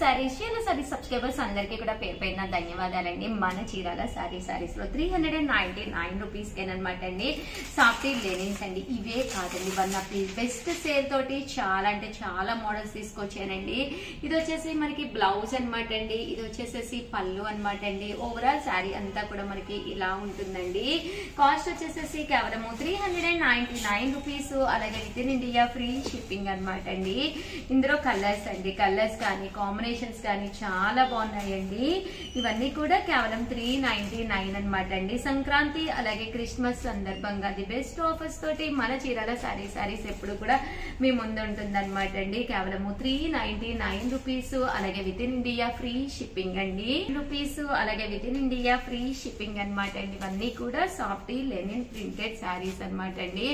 Sorry subscribers అందరికీ కూడా పేరు పైన ధన్యవాదాలండి. మన చీరాల సారీస్ లో 399 రూపీస్ కేనమాట అండి. సాఫ్ట్ లెనిన్స్ అండి. ఇవే కాదండి, one of the best sale తోటి చాలా అంటే చాలా మోడల్స్ తీసుకొచ్చానండి. ఇది వచ్చేసి మనకి బ్లౌజ్ అనమాట అండి. ఇది వచ్చేసేసి పళ్ళు అనమాట అండి. ఓవరాల్ శారీ అంతా కూడా మనకి ఇలా ఉంటుందండి. కాస్ట్ వచ్చేసేసి కేవలం 399 రూపీస్. అలాగే with in India free shipping అనమాట అండి. ఇందులో కలర్స్ అండి, కలర్స్ కానీ కాంబినేషన్స్ కానీ చాలా బాగున్నాయండి. ఇవన్నీ కూడా కేవలం 399 అనమాట అండి. సంక్రాంతి అలాగే క్రిస్మస్ సందర్భంగా ది బెస్ట్ ఆఫర్స్ తోటి మన చీరాల సారీస్ ఎప్పుడు కూడా మీ ముందు ఉంటుంది అనమాట అండి. కేవలం 399 రూపీస్. అలాగే with in India free shipping అండి. రూపీస్ అలాగే with in India free shipping అనమాట అండి. ఇవన్నీ కూడా సాఫ్ట్ లెనిన్ ప్రింటెడ్ శారీస్ అనమాట అండి.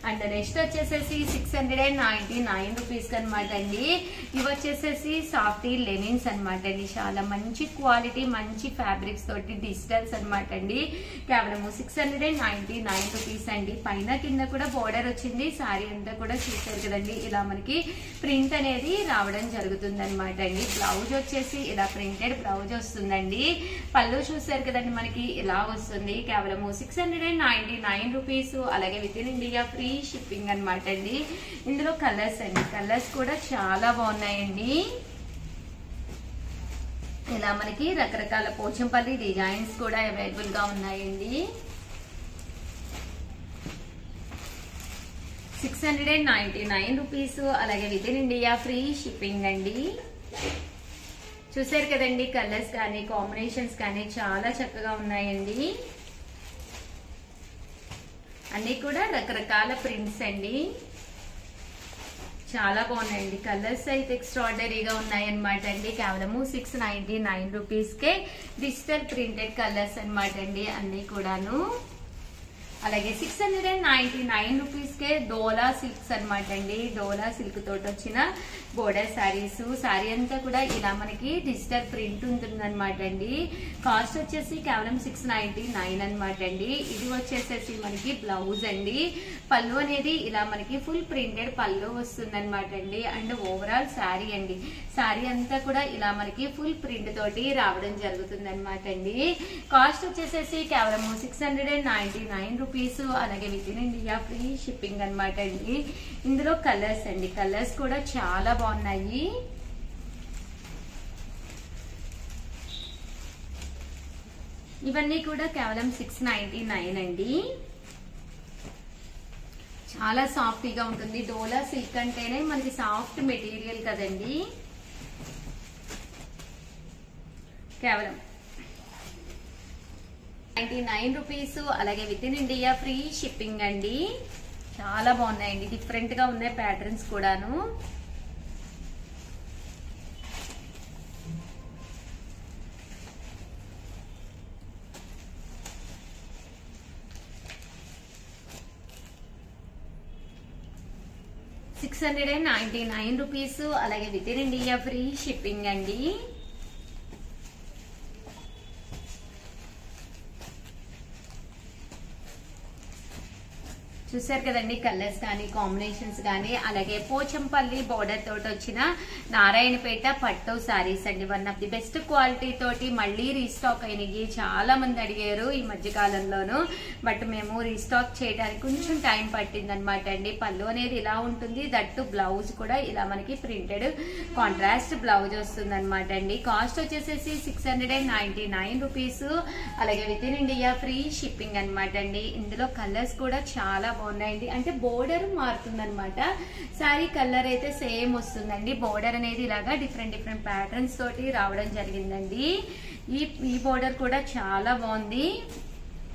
అండ్ నెక్స్ట్ వచ్చేసేసి 699 రూపీస్ అనమాట అండి. ఇవి వచ్చేసేసి సాఫ్ట్ లెనిన్స్ అనమాట అండి. చాలా మంచి క్వాలిటీ, మంచి ఫ్యాబ్రిక్స్ తోటి డిజిటల్స్ అనమాట అండి. కేవలం 699 రూపీస్ అండి. పైన కింద కూడా బోర్డర్ వచ్చింది. శారీ అంతా కూడా చూసారు కదండి, ఇలా మనకి ప్రింట్ అనేది రావడం జరుగుతుంది అనమాట అండి. బ్లౌజ్ వచ్చేసి ఇలా ప్రింటెడ్ బ్లౌజ్ వస్తుందండి. పళ్ళు చూసారు కదండి, మనకి ఇలా వస్తుంది. కేవలం 699 రూపీస్. అలాగే with in India free shipping అనమాట అండి. ఇందులో కలర్స్ అండి, కలర్స్ కూడా చాలా బాగున్నాయండి. ఇలా మనకి రకరకాల పోచంపల్లి డిజైన్స్ కూడా అవైలబుల్ గా ఉన్నాయండి. 699 రూపీస్. అలాగే with in India free shipping అండి. చూసారు కదండి, కలర్స్ కానీ కాంబినేషన్స్ కానీ చాలా చక్కగా ఉన్నాయండి. అన్ని కూడా రకరకాల ప్రింట్స్ అండి. చాలా బాగున్నాయండి. కలర్స్ అయితే ఎక్స్ట్రాడనరీగా ఉన్నాయన్నమాట అండి. కేవలము 699 రూపీస్ కే డిజిటల్ ప్రింటెడ్ కలర్స్ అనమాట అండి అన్ని కూడాను. అలాగే 699 రూపీస్ కే డోలా సిల్క్స్ అనమాట అండి. డోలా సిల్క్ తోటి వచ్చిన బోర్డర్ శారీస్. శారీ అంతా కూడా ఇలా మనకి డిజిటల్ ప్రింట్ ఉంటుంది అనమాట అండి. కాస్ట్ వచ్చేసి కేవలం 699 అనమాట అండి. ఇది వచ్చేసేసి మనకి బ్లౌజ్ అండి. పళ్ళు అనేది ఇలా మనకి ఫుల్ ప్రింటెడ్ పళ్ళు వస్తుంది అనమాట అండి. అండ్ ఓవరాల్ శారీ అండి. శారీ అంతా కూడా ఇలా మనకి ఫుల్ ప్రింట్ తోటి రావడం జరుగుతుంది అనమాట అండి. కాస్ట్ వచ్చేసేసి కేవలం 699 రూపీస్. అలాగే with in India free shipping అనమాట అండి. ఇందులో కలర్స్ అండి, కలర్స్ కూడా చాలా బాగున్నాయి. ఇవన్నీ కూడా కేవలం 699 అండి. చాలా సాఫ్ట్గా ఉంటుంది. డోలా సిల్క్ అంటేనే మనకి సాఫ్ట్ మెటీరియల్ కదండి. కేవలం 99 రూపీస్. అలాగే with in India free shipping అండి. చాలా బాగున్నాయండి, డిఫరెంట్ గా ఉన్నాయి ప్యాటర్న్స్ కూడాను. ₹699. అలాగే with in India free shipping అండి. చూసారు కదండి, కలర్స్ కానీ కాంబినేషన్స్ కానీ. అలాగే పోచంపల్లి బోర్డర్ తోటి వచ్చిన నారాయణపేట పట్టు శారీస్ అండి. One of the best quality తోటి మళ్ళీ రీస్టాక్ అయినవి. చాలా మంది అడిగారు ఈ మధ్య కాలంలోను, బట్ మేము రీస్టాక్ చేయడానికి కొంచెం టైం పట్టింది అనమాట అండి. పళ్ళు అనేది ఇలా ఉంటుంది. దట్టు బ్లౌజ్ కూడా ఇలా మనకి ప్రింటెడ్ కాంట్రాస్ట్ బ్లౌజ్ వస్తుంది అనమాట అండి. కాస్ట్ వచ్చేసేసి 699 రూపీస్. అలాగే with in India free shipping అనమాట అండి. ఇందులో కలర్స్ కూడా చాలా బాగున్నాయండి. అంటే బోర్డర్ మారుతుంది అనమాట. శారీ కలర్ అయితే సేమ్ వస్తుందండి. బోర్డర్ అనేది ఇలాగా డిఫరెంట్ ప్యాటర్న్స్ తోటి రావడం జరిగిందండి. ఈ బోర్డర్ కూడా చాలా బాగుంది.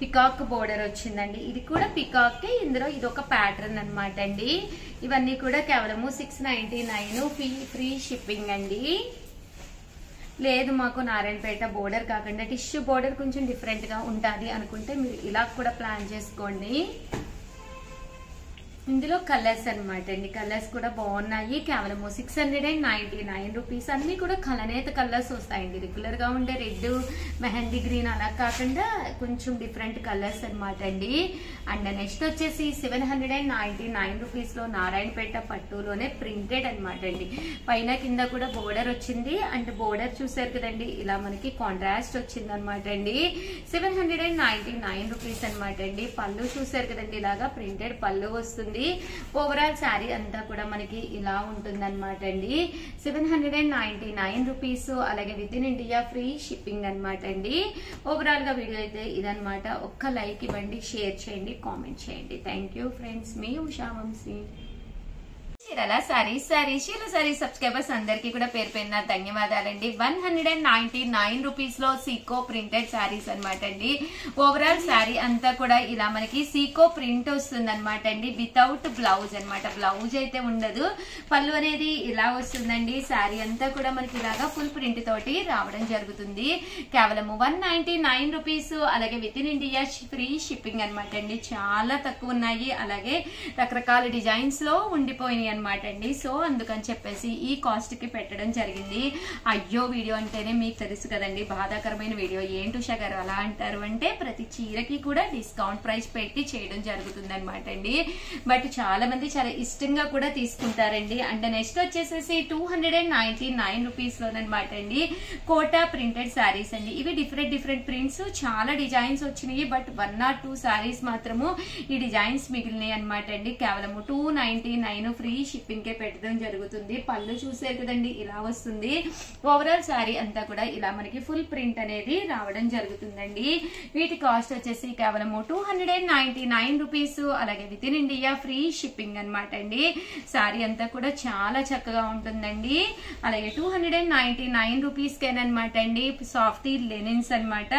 పికాక్ బోర్డర్ వచ్చిందండి. ఇది కూడా పికాక్. ఇందులో ఇది ఒక ప్యాటర్న్ అనమాట అండి. ఇవన్నీ కూడా కేవలము 699 ఫ్రీ షిప్పింగ్ అండి. లేదు మాకు నారాయణపేట బోర్డర్ కాకుండా టిష్యూ బోర్డర్ కొంచెం డిఫరెంట్ గా ఉంటుంది అనుకుంటే మీరు ఇలా కూడా ప్లాన్ చేసుకోండి. ఇందులో కలర్స్ అనమాట అండి, కలర్స్ కూడా బాగున్నాయి. కేవలం 699 రూపీస్. అన్ని కూడా కలనేత కలర్స్ వస్తాయండి. రెగ్యులర్ గా ఉండే రెడ్, మెహందీ గ్రీన్ అలా కాకుండా కొంచెం డిఫరెంట్ కలర్స్ అనమాట అండి. అండ్ నెక్స్ట్ వచ్చేసి 799 రూపీస్ లో నారాయణపేట పట్టులోనే ప్రింటెడ్ అనమాట అండి. పైన కింద కూడా బోర్డర్ వచ్చింది. అండ్ బోర్డర్ చూసారు కదండి, ఇలా మనకి కాంట్రాస్ట్ వచ్చింది అనమాట అండి. 799 రూపీస్ అనమాట అండి. పళ్ళు చూసారు కదండి, ఇలాగా ప్రింటెడ్ పళ్ళు వస్తుంది. ఓవరాల్ శారీ అంతా కూడా మనకి ఇలా ఉంటుంది అనమాట అండి. 799 రూపీస్. అలాగే with in India free shipping అనమాట అండి. ఓవరాల్ గా వీడియో అయితే ఇదనమాట. ఒక్క లైక్ ఇవ్వండి, షేర్ చేయండి, కామెంట్ చేయండి. థ్యాంక్ యూ ఫ్రెండ్స్, మీ ఉషా వంశీ. చీరాల సారీస్ శీల సారీ సబ్స్క్రైబర్స్ అందరికి కూడా పేరు పేరున ధన్యవాదాలండి. 199 రూపీస్ లో సీకో ప్రింటెడ్ శారీస్ అనమాట అండి. ఓవరాల్ శారీ అంతా కూడా ఇలా మనకి సీకో ప్రింట్ వస్తుంది అనమాట అండి, వితౌట్ బ్లౌజ్ అనమాట. బ్లౌజ్ అయితే ఉండదు. పళ్ళు అనేది ఇలా వస్తుందండి. శారీ అంతా కూడా మనకి ఇలాగా ఫుల్ ప్రింట్ తోటి రావడం జరుగుతుంది. కేవలం 199 రూపీస్. అలాగే with in India free shipping అనమాట అండి. చాలా తక్కువ ఉన్నాయి. అలాగే రకరకాల డిజైన్స్ లో ఉండిపోయినాయి అనమాట అండి. సో అందుకని చెప్పేసి ఈ కాస్ట్ కి పెట్టడం జరిగింది. అయ్యో వీడియో అంటేనే మీకు తెలుసు కదండి, బాధాకరమైన వీడియో. ఏంటి ఉషా గారు అలా అంటారు అంటే, ప్రతి చీరకి కూడా డిస్కౌంట్ ప్రైస్ పెట్టి చేయడం జరుగుతుంది అనమాట అండి. బట్ చాలా మంది చాలా ఇష్టంగా కూడా తీసుకుంటారండి. అండ్ నెక్స్ట్ వచ్చేసేసి 299 రూపీస్ లోనమాట అండి కోటా ప్రింటెడ్ శారీస్ అండి. ఇవి డిఫరెంట్ ప్రింట్స్, చాలా డిజైన్స్ వచ్చినాయి. బట్ 1 or 2 శారీస్ మాత్రము ఈ డిజైన్స్ మిగిలినాయి అనమాట అండి. కేవలం 299 ఫ్రీ షిప్పింగ్ కే పెట్టడం జరుగుతుంది. పళ్ళు చూసారు కదండి, ఇలా వస్తుంది. ఓవరాల్ శారీ అంతా కూడా ఇలా మనకి ఫుల్ ప్రింట్ అనేది రావడం జరుగుతుందండి. వీటి కాస్ట్ వచ్చేసి కేవలం 299 రూపీస్. అలాగే with in India free shipping అనమాట అండి. శారీ అంతా కూడా చాలా చక్కగా ఉంటుందండి. అలాగే 299 రూపీస్ కేనమాట అండి. సాఫ్ట్ లెనిన్స్ అనమాట.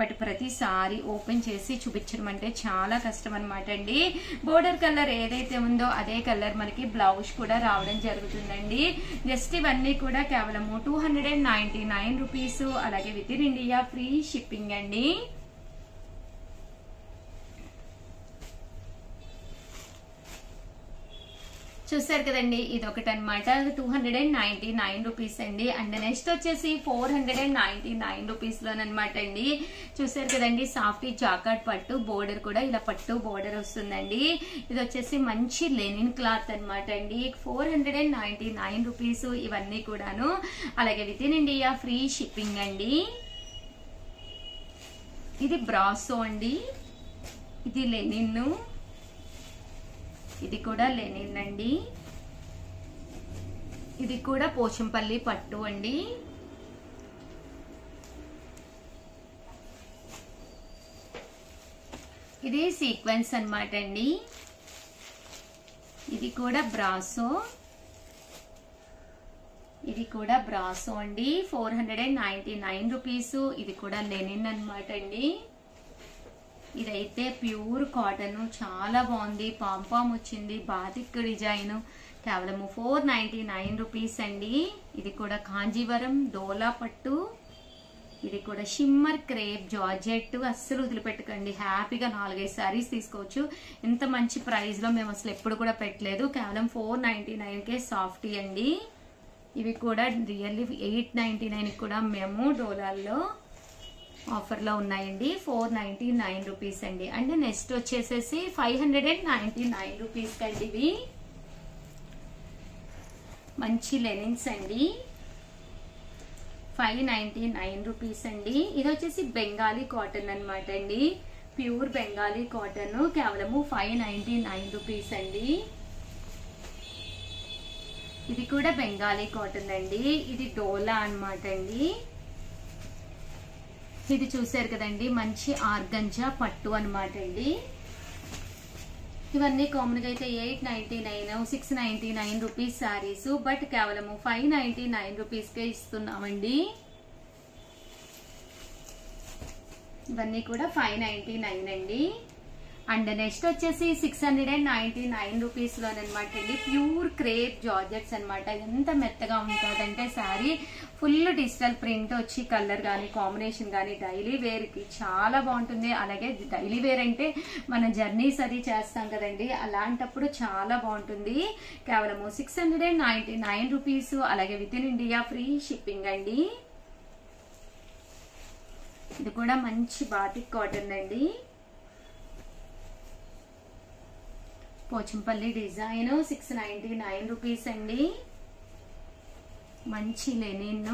బట్ ప్రతిసారి ఓపెన్ చేసి చూపించడం అంటే చాలా కష్టం అనమాట అండి. బోర్డర్ కలర్ ఏదైతే ఉందో అదే కలర్ మనకి బ్లౌజ్ కూడా రావడం జరుగుతుందండి. జస్ట్ ఇవన్నీ కూడా కేవలం 299 రూపీస్. అలాగే with in India free shipping అండి. చూసారు కదండి, ఇది ఒకటి అనమాట. 299 రూపీస్ అండి. అండ్ నెక్స్ట్ వచ్చేసి 499 రూపీస్ లోనమాట అండి. చూసారు కదండి, సాఫ్ట్ జాకార్డ్ పట్టు, బోర్డర్ కూడా ఇలా పట్టు బోర్డర్ వస్తుందండి. ఇది వచ్చేసి మంచి లెనిన్ క్లాత్ అనమాట అండి. 499 రూపీస్ ఇవన్నీ కూడాను. అలాగే with in India free shipping అండి. ఇది బ్రాసో అండి, ఇది లెనిన్, ఇది కూడా లెనిన్ అండి. ఇది కూడా పోచంపల్లి పట్టు అండి. ఇది సీక్వెన్స్ అన్నమాట అండి. ఇది కూడా బ్రాసో, ఇది కూడా బ్రాసో అండి. 499 రూపీస్. ఇది కూడా లెనిన్ అన్నమాట అండి. ఇదైతే ప్యూర్ కాటన్, చాలా బాగుంది. పాంపామ్ వచ్చింది, బాతిక్ డిజైన్. కేవలం 499 రూపీస్ అండి. ఇది కూడా కాంజీవరం డోలా పట్టు. ఇది కూడా షిమ్మర్ క్రేప్ జార్జెట్. అస్సలు వదిలిపెట్టకండి, హ్యాపీగా 4-5 శారీస్ తీసుకోవచ్చు. ఇంత మంచి ప్రైస్ లో మేము అసలు ఎప్పుడు కూడా పెట్టలేదు. కేవలం 499 కే సాఫ్టీ అండి. ఇవి కూడా రియల్లీ 899 కూడా మేము డోలాల్లో ఆఫర్ లో ఉన్నాయండి. 499 రూపీస్ అండి. అండ్ నెక్స్ట్ వచ్చేసేసి 599 రూపీస్ కండి. ఇవి మంచి లెనిన్స్ అండి. 599 రూపీస్ అండి. ఇది వచ్చేసి బెంగాలీ కాటన్ అనమాట అండి. Pure Bengali cotton. కేవలము 599 రూపీస్ అండి. ఇది కూడా బెంగాలీ కాటన్ అండి. ఇది డోలా అనమాట అండి. ఇది చూసారు కదండి, మంచి ఆర్గంజా పట్టు అనమాట అండి. ఇవన్నీ కామన్ గా అయితే 899, 699 రూపీస్ శారీస్. బట్ కేవలం 599 రూపీస్ కే ఇస్తున్నామండి. ఇవన్నీ కూడా 599 అండి. అండ్ నెక్స్ట్ వచ్చేసి 699 రూపీస్ లోనమాట అండి. ప్యూర్ క్రేప్ జార్జెట్స్ అనమాట. ఎంత మెత్తగా ఉంటుందంటే శారీ ఫుల్ డిజిటల్ ప్రింట్ వచ్చి కలర్ కానీ కాంబినేషన్ కానీ డైలీ వేర్ కి చాలా బాగుంటుంది. అలాగే డైలీ వేర్ అంటే మన జర్నీస్ అది చేస్తాం కదండి, అలాంటప్పుడు చాలా బాగుంటుంది. కేవలము 699 రూపీస్. అలాగే with in India free shipping అండి. ఇది కూడా మంచి బాటిక్ కాటన్ అండి. పోచంపల్లి డిజైన్ 699 రూపీస్ అండి. మంచి లెనిన్.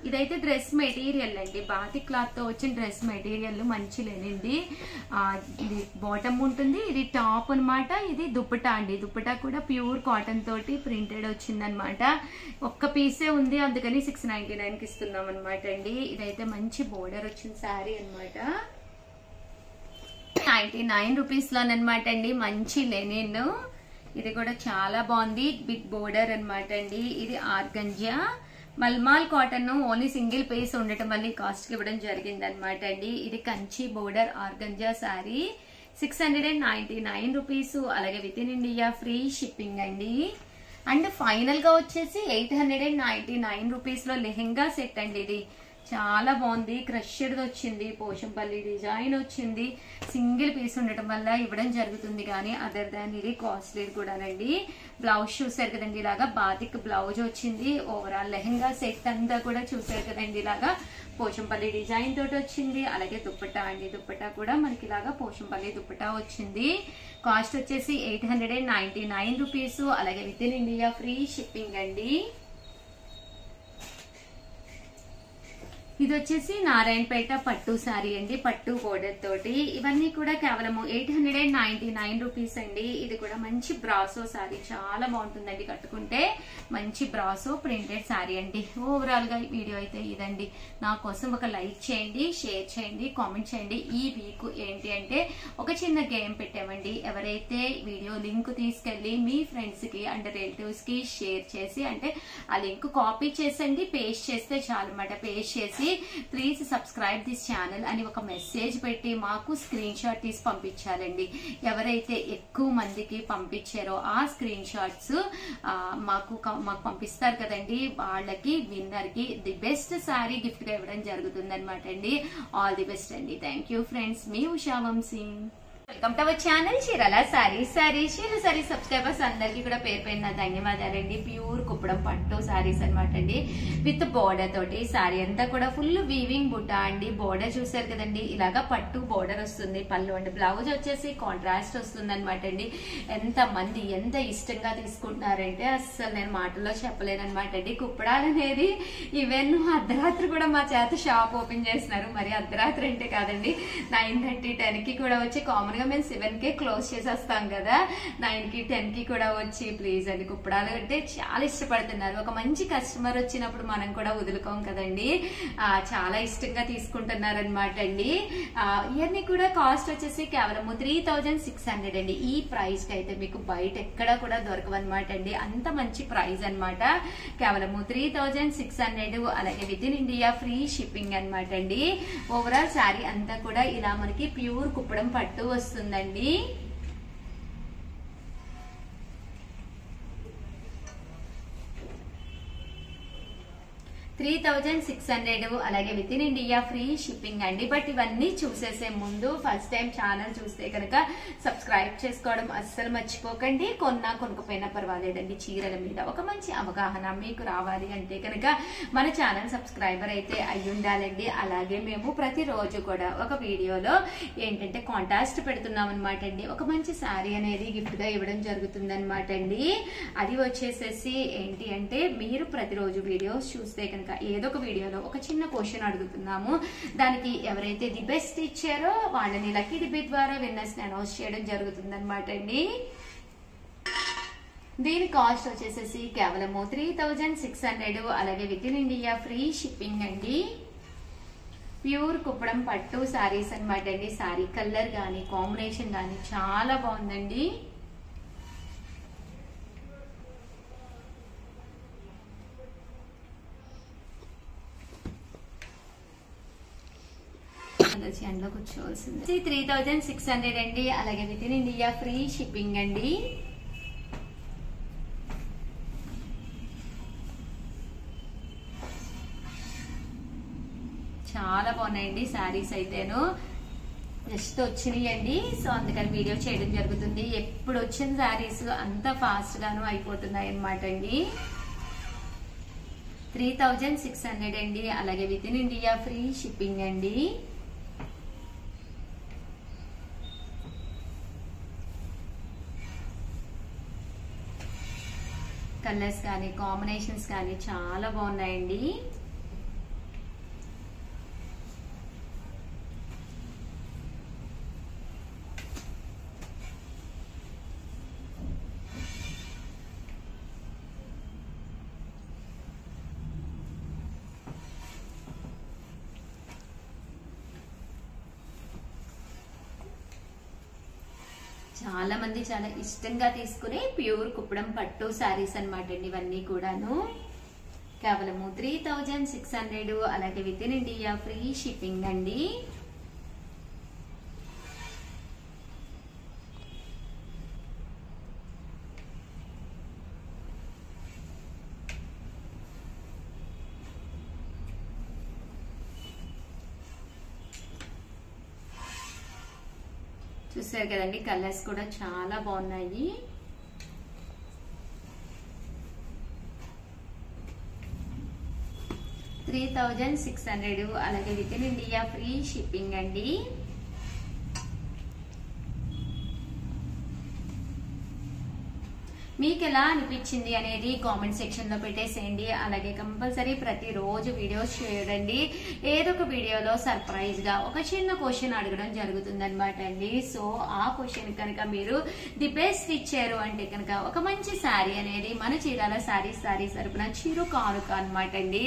ఇదైతే డ్రెస్ మెటీరియల్ అండి, బాతిక్ క్లాత్ తో వచ్చిన డ్రెస్ మెటీరియల్. మంచి లెనిన్. ఇది బాటమ్ ఉంటుంది, ఇది టాప్ అనమాట. ఇది దుప్పటా అండి. దుప్పటా కూడా ప్యూర్ కాటన్ తోటి ప్రింటెడ్ వచ్చింది అనమాట. ఒక్క పీసే ఉంది, అందుకని 699 కి ఇస్తున్నాం అనమాట అండి. ఇదైతే మంచి బోర్డర్ వచ్చిన శారీ అనమాట. 99 రూపీస్ లోనమాట అండి. మంచి లెనిన్. ఇది కూడా చాలా బాగుంది. బిగ్ బోర్డర్ అనమాట అండి. ఇది organza malmal cotton. Only single piece ఉండటం వల్ల ఈ కాస్ట్ కి ఇవ్వడం జరిగింది అనమాట అండి. ఇది Kanchi border organza sari 699 rupees. అలాగే with in India free shipping అండి. అండ్ ఫైనల్ గా వచ్చేసి 899 రూపీస్ లో లెహెంగా సెట్ అండి. ఇది చాలా బాగుంది. క్రష్డ్ వచ్చింది, పోచంపల్లి డిజైన్ వచ్చింది. సింగిల్ పీస్ ఉండటం వల్ల ఇవ్వడం జరుగుతుంది, కానీ అదర్ దాన్ ఇది కాస్ట్లీ కూడానండి. బ్లౌజ్ చూసారు కదండి, ఇలాగా బాతిక్ బ్లౌజ్ వచ్చింది. ఓవరాల్ లెహెంగా సెట్ అంతా కూడా చూసారు కదండి, ఇలాగా పోచంపల్లి డిజైన్ తోటి వచ్చింది. అలాగే దుప్పటా అండి. దుప్పటా కూడా మనకి ఇలాగా పోచంపల్లి దుప్పటా వచ్చింది. కాస్ట్ వచ్చేసి 899 రూపీస్. అలాగే with in India free shipping అండి. ఇది వచ్చేసి నారాయణపేట పట్టు శారీ అండి, పట్టు బోర్డర్ తోటి. ఇవన్నీ కూడా కేవలం 899 రూపీస్ అండి. ఇది కూడా మంచి బ్రాసో శారీ, చాలా బాగుంటుందండి కట్టుకుంటే. మంచి బ్రాసో ప్రింటెడ్ శారీ అండి. ఓవరాల్ గా వీడియో అయితే ఇదండి. నా కోసం ఒక లైక్ చేయండి, షేర్ చేయండి, కామెంట్ చేయండి. ఈ వీక్ ఏంటి అంటే ఒక చిన్న గేమ్ పెట్టామండి. ఎవరైతే వీడియో లింక్ తీసుకెళ్లి మీ ఫ్రెండ్స్ కి అండ్ రిలేటివ్స్ కి షేర్ చేసి, అంటే ఆ లింక్ కాపీ చేసండి, పేస్ట్ చేస్తే చాలు అన్నమాట. పేస్ట్ చేసి ప్లీజ్ సబ్స్క్రైబ్ దిస్ ఛానల్ అని ఒక మెసేజ్ పెట్టి మాకు స్క్రీన్ షాట్ తీసి పంపించాలండి. ఎవరైతే ఎక్కువ మందికి పంపించారో ఆ స్క్రీన్ షాట్స్ మాకు పంపిస్తారు కదండి, వాళ్ళకి విన్నర్ కి ది బెస్ట్ శారీ గిఫ్ట్ గా ఇవ్వడం జరుగుతుంది అనమాట అండి. ఆల్ ది బెస్ట్ అండి. థ్యాంక్ యూ ఫ్రెండ్స్, మీ Usha Vamsi. Welcome to our channel Chirala sarees. Subscribers అందరికి కూడా పేరు పైన ధన్యవాదాలండి. ప్యూర్ కుప్పడం పట్టు సారీస్ అనమాట అండి, విత్ బోర్డర్ తోటి. సారీ అంతా కూడా ఫుల్ వీవింగ్ బుట్ట అండి. బోర్డర్ చూసారు కదండి, ఇలాగా పట్టు బోర్డర్ వస్తుంది. పళ్ళు అండి. బ్లౌజ్ వచ్చేసి కాంట్రాస్ట్ వస్తుంది అనమాట అండి. ఎంత మంది ఎంత ఇష్టంగా తీసుకుంటున్నారంటే అస్సలు నేను మాటల్లో చెప్పలేనమాట అండి. కుప్పడాలు అనేది ఈవెన్ అర్ధరాత్రి కూడా మా చేత షాప్ ఓపెన్ చేస్తున్నారు. మరి అర్ధరాత్రి అంటే కాదండి, 9:30, 10కి కూడా వచ్చి కామన్ గా మేము 7కే క్లోజ్ చేసేస్తాం కదా, 9కి 10కి కూడా వచ్చి ప్లీజ్ అండి కుప్పడాలు అంటే చాలా ఇష్టపడుతున్నారు. ఒక మంచి కస్టమర్ వచ్చినప్పుడు మనం కూడా వదులుకోం కదండి, చాలా ఇష్టంగా తీసుకుంటున్నారు అనమాట అండి. ఇవన్నీ కూడా కాస్ట్ వచ్చేసి కేవలం 3600 అండి. ఈ ప్రైస్ కి అయితే మీకు బయట ఎక్కడ కూడా దొరకవన్నమాట అండి. అంత మంచి ప్రైస్ అనమాట. కేవలం 3600. అలాగే with in India free shipping అనమాట అండి. ఓవరాల్ శారీ అంతా కూడా ఇలా మనకి ప్యూర్ కుప్పడం పట్టు వస్తుందండి. 3600. అలాగే with in India free shipping అండి. బట్ ఇవన్నీ చూసేసే ముందు ఫస్ట్ టైం ఛానల్ చూస్తే కనుక సబ్స్క్రైబ్ చేసుకోవడం అస్సలు మర్చిపోకండి. కొనకపోయినా పర్వాలేదండి, చీరల మీద ఒక మంచి అవగాహన మీకు రావాలి అంటే కనుక మన ఛానల్ సబ్స్క్రైబర్ అయితే అయి ఉండాలండి. అలాగే మేము ప్రతిరోజు కూడా ఒక వీడియోలో ఏంటంటే కాంటాస్ట్ పెడుతున్నాం అనమాట అండి. ఒక మంచి శారీ అనేది గిఫ్ట్ గా ఇవ్వడం జరుగుతుంది అనమాట అండి. అది వచ్చేసేసి ఏంటి అంటే మీరు ప్రతిరోజు వీడియోస్ చూస్తే కనుక ఏదో ఒక వీడియోలో ఒక చిన్న క్వశ్చన్ అడుగుతున్నాము. దానికి ఎవరైతే ది బెస్ట్ ఇచ్చారో వాళ్ళని లక్కీ డిబి ద్వారా విన్నర్స్ ని అనౌన్స్ చేయడం జరుగుతుంది అనమాట అండి. దీని కాస్ట్ వచ్చేసేసి కేవలం 3600. అలాగే with in India free shipping అండి. ప్యూర్ కుప్పడం పట్టు సారీస్ అనమాట అండి. సారీ కలర్ గానీ కాంబినేషన్ గానీ చాలా బాగుందండి. పిల్లలు వచ్చి ఎండలో కూర్చోవాల్సింది. 3600 అండి. అలాగే with in India free shipping అండి. చాలా బాగున్నాయండి శారీస్ అయితేను. జస్ట్ వచ్చినాయండి, సో అందుకని వీడియో చేయడం జరుగుతుంది. ఎప్పుడు వచ్చిన శారీస్ అంత ఫాస్ట్ గాను అయిపోతున్నాయి అన్నమాట అండి. 3600 అండి. అలాగే with in India free shipping అండి. కలర్స్ కానీ కాంబినేషన్స్ కానీ చాలా బాగున్నాయండి. చాలా మంది చాలా ఇష్టంగా తీసుకునే ప్యూర్ కుప్పడం పట్టు శారీస్ అన్నమాట అండి ఇవన్నీ కూడాను. కేవలము 3600. అలాగే with in India free shipping అండి. చూసారు కదండి, కలర్స్ కూడా చాలా బాగున్నాయి. $3600. అలాగే with in India free shipping అండి. మీకు ఎలా అనిపించింది అనేది కామెంట్ సెక్షన్ లో పెట్టేసేయండి. అలాగే కంపల్సరీ ప్రతిరోజు వీడియోస్ చేయడండి. ఏదో ఒక వీడియోలో సర్ప్రైజ్ గా ఒక చిన్న క్వశ్చన్ అడగడం జరుగుతుంది అనమాట అండి. సో ఆ క్వశ్చన్ కనుక మీరు ది బెస్ట్ ఇచ్చారు అంటే కనుక ఒక మంచి శారీ అనేది మన చీరాల శారీస్ తరపున చిరు కానుక అనమాట అండి.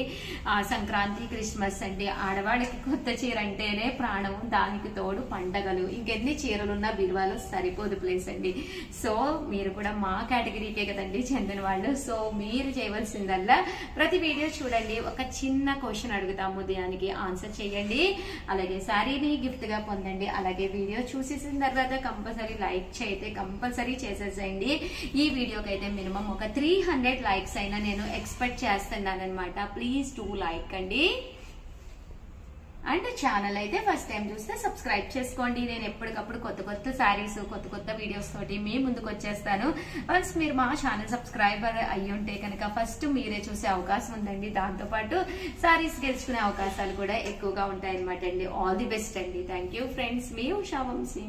సంక్రాంతి క్రిస్మస్ అండి, ఆడవాళ్ళకి కొత్త చీర అంటేనే ప్రాణం, దానికి తోడు పండగలు, ఇంకెన్ని చీరలున్నా బిరువాలో సరిపోదు ప్లేస్ అండి. సో మీరు కూడా మా కేటగిరీకే కదండి చెందిన వాళ్ళు. సో మీరు చేయవలసిందల్లా ప్రతి వీడియో చూడండి, ఒక చిన్న క్వశ్చన్ అడుగుతాము, దానికి ఆన్సర్ చేయండి. అలాగే శారీని గిఫ్ట్ గా పొందండి. అలాగే వీడియో చూసేసిన తర్వాత కంపల్సరీ లైక్ చేస్తే కంపల్సరీ చేసేసేయండి. ఈ వీడియోకి అయితే మినిమం ఒక 300 లైక్స్ అయినా నేను ఎక్స్పెక్ట్ చేస్తున్నాను అనమాట. ప్లీజ్ డూ లైక్ అండి. అండ్ ఛానల్ అయితే ఫస్ట్ టైం చూస్తే సబ్స్క్రైబ్ చేసుకోండి. నేను ఎప్పటికప్పుడు కొత్త కొత్త శారీస్ కొత్త వీడియోస్ తోటి మీ ముందుకు వచ్చేస్తాను. వన్స్ మీరు మా ఛానల్ సబ్స్క్రైబర్ అయ్యి ఉంటే కనుక ఫస్ట్ మీరే చూసే అవకాశం ఉందండి. దాంతోపాటు శారీస్ గెలుచుకునే అవకాశాలు కూడా ఎక్కువగా ఉంటాయన్నమాట అండి. ఆల్ ది బెస్ట్ అండి. Thank you friends. మీ ఉషా వంశీ.